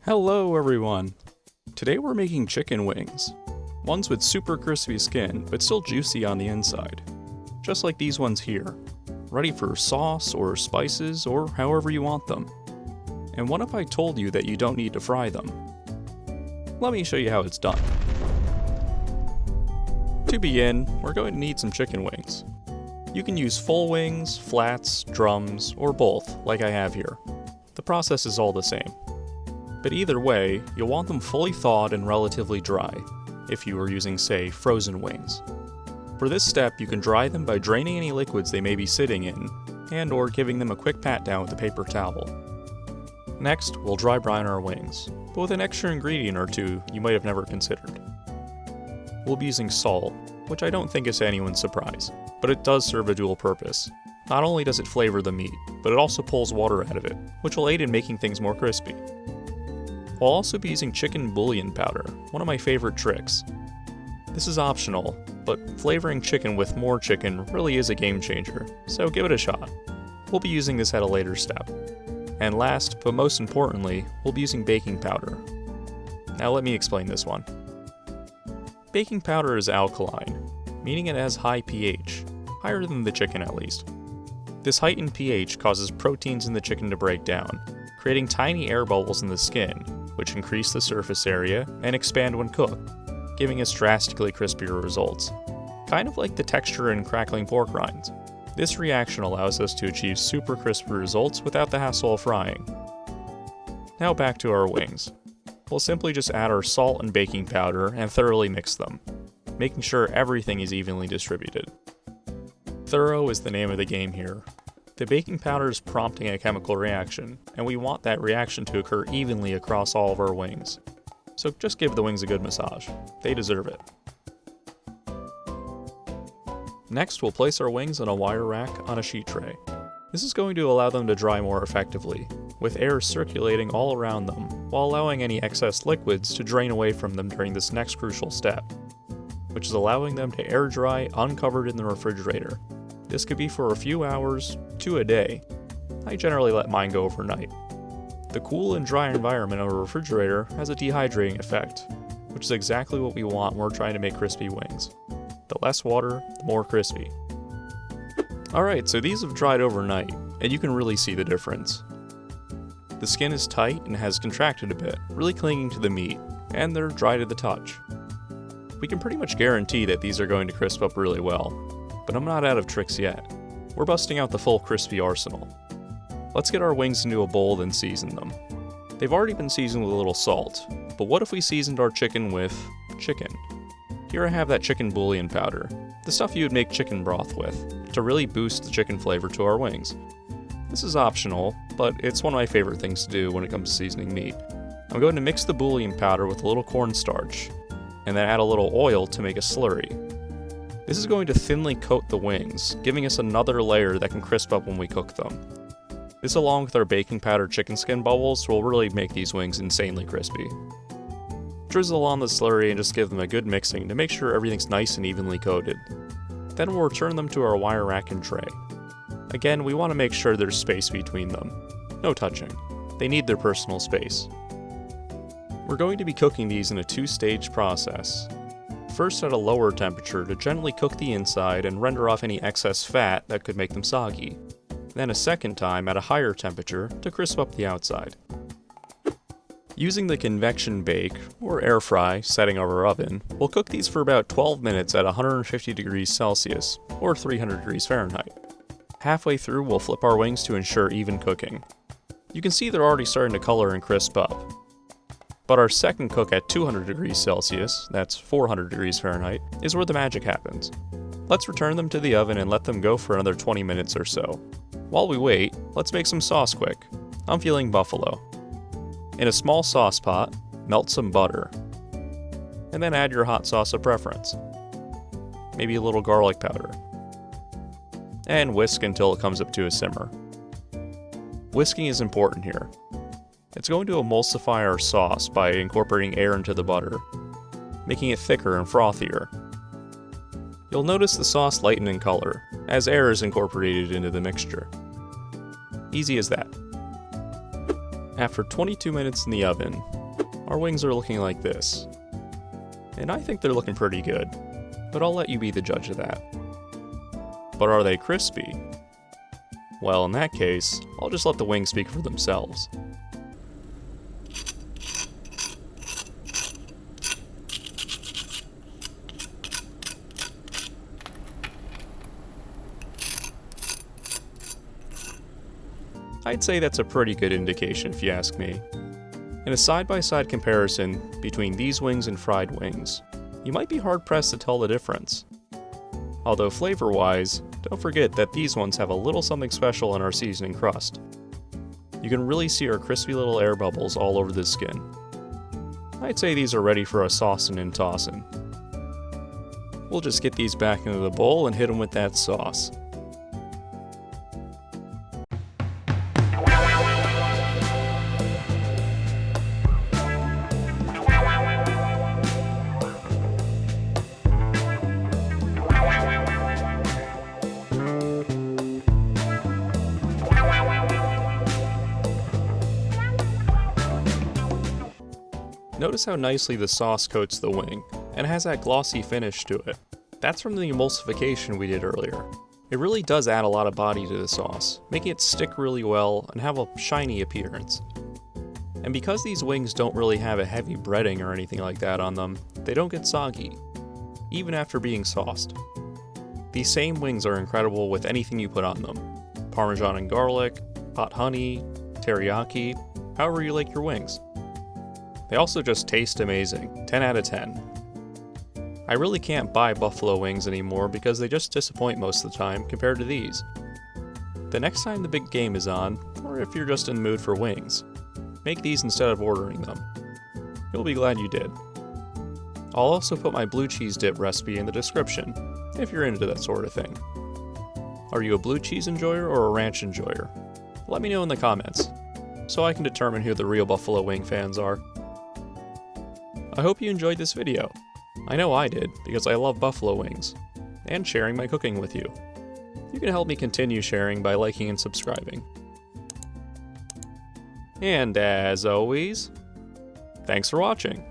Hello everyone! Today we're making chicken wings. Ones with super crispy skin, but still juicy on the inside. Just like these ones here. Ready for sauce or spices or however you want them. And what if I told you that you don't need to fry them? Let me show you how it's done. To begin, we're going to need some chicken wings. You can use full wings, flats, drums, or both, like I have here. The process is all the same. But either way, you'll want them fully thawed and relatively dry, if you were using, say, frozen wings. For this step, you can dry them by draining any liquids they may be sitting in, and/or giving them a quick pat down with a paper towel. Next, we'll dry brine our wings, but with an extra ingredient or two you might have never considered. We'll be using salt, which I don't think is to anyone's surprise, but it does serve a dual purpose. Not only does it flavor the meat, but it also pulls water out of it, which will aid in making things more crispy. We'll also be using Chicken Bouillion Powder, one of my favorite tricks. This is optional, but flavoring chicken with more chicken really is a game changer, so give it a shot. We'll be using this at a later step. And last, but most importantly, we'll be using baking powder. Now let me explain this one. Baking powder is alkaline, meaning it has high pH, higher than the chicken at least. This heightened pH causes proteins in the chicken to break down, creating tiny air bubbles in the skin, which increase the surface area and expand when cooked, giving us drastically crispier results. Kind of like the texture in crackling pork rinds. This reaction allows us to achieve super crispy results without the hassle of frying. Now back to our wings. We'll simply just add our salt and baking powder and thoroughly mix them, making sure everything is evenly distributed. Thorough is the name of the game here. The baking powder is prompting a chemical reaction, and we want that reaction to occur evenly across all of our wings. So just give the wings a good massage. They deserve it. Next, we'll place our wings on a wire rack on a sheet tray. This is going to allow them to dry more effectively, with air circulating all around them, while allowing any excess liquids to drain away from them during this next crucial step, which is allowing them to air dry uncovered in the refrigerator. This could be for a few hours to a day. I generally let mine go overnight. The cool and dry environment of a refrigerator has a dehydrating effect, which is exactly what we want when we're trying to make crispy wings. The less water, the more crispy. Alright, so these have dried overnight, and you can really see the difference. The skin is tight and has contracted a bit, really clinging to the meat, and they're dry to the touch. We can pretty much guarantee that these are going to crisp up really well, but I'm not out of tricks yet. We're busting out the full crispy arsenal. Let's get our wings into a bowl and season them. They've already been seasoned with a little salt, but what if we seasoned our chicken with chicken? Here I have that chicken bouillon powder, the stuff you would make chicken broth with, to really boost the chicken flavor to our wings. This is optional, but it's one of my favorite things to do when it comes to seasoning meat. I'm going to mix the bouillon powder with a little corn starch, and then add a little oil to make a slurry. This is going to thinly coat the wings, giving us another layer that can crisp up when we cook them. This, along with our baking powder chicken skin bubbles, will really make these wings insanely crispy. Drizzle on the slurry and just give them a good mixing to make sure everything's nice and evenly coated. Then we'll return them to our wire rack and tray. Again, we want to make sure there's space between them. No touching. They need their personal space. We're going to be cooking these in a two-stage process. First at a lower temperature to gently cook the inside and render off any excess fat that could make them soggy. Then a second time at a higher temperature to crisp up the outside. Using the convection bake, or air fry, setting of our oven, we'll cook these for about 12 minutes at 150 degrees Celsius, or 300 degrees Fahrenheit. Halfway through, we'll flip our wings to ensure even cooking. You can see they're already starting to color and crisp up. But our second cook at 200 degrees Celsius, that's 400 degrees Fahrenheit, is where the magic happens. Let's return them to the oven and let them go for another 20 minutes or so. While we wait, let's make some sauce quick. I'm feeling buffalo. In a small sauce pot, melt some butter. And then add your hot sauce of preference. Maybe a little garlic powder. And whisk until it comes up to a simmer. Whisking is important here. It's going to emulsify our sauce by incorporating air into the butter, making it thicker and frothier. You'll notice the sauce lighten in color, as air is incorporated into the mixture. Easy as that. After 22 minutes in the oven, our wings are looking like this. And I think they're looking pretty good, but I'll let you be the judge of that. But are they crispy? Well, in that case, I'll just let the wings speak for themselves. I'd say that's a pretty good indication if you ask me. In a side-by-side comparison between these wings and fried wings, you might be hard-pressed to tell the difference. Although flavor-wise, don't forget that these ones have a little something special in our seasoning crust. You can really see our crispy little air bubbles all over the skin. I'd say these are ready for a saucing and tossing. We'll just get these back into the bowl and hit them with that sauce. Notice how nicely the sauce coats the wing, and has that glossy finish to it. That's from the emulsification we did earlier. It really does add a lot of body to the sauce, making it stick really well and have a shiny appearance. And because these wings don't really have a heavy breading or anything like that on them, they don't get soggy, even after being sauced. These same wings are incredible with anything you put on them. Parmesan and garlic, hot honey, teriyaki, however you like your wings. They also just taste amazing, 10 out of 10. I really can't buy buffalo wings anymore because they just disappoint most of the time compared to these. The next time the big game is on, or if you're just in the mood for wings, make these instead of ordering them. You'll be glad you did. I'll also put my blue cheese dip recipe in the description, if you're into that sort of thing. Are you a blue cheese enjoyer or a ranch enjoyer? Let me know in the comments, so I can determine who the real buffalo wing fans are. I hope you enjoyed this video. I know I did, because I love buffalo wings, and sharing my cooking with you. You can help me continue sharing by liking and subscribing. And as always, thanks for watching.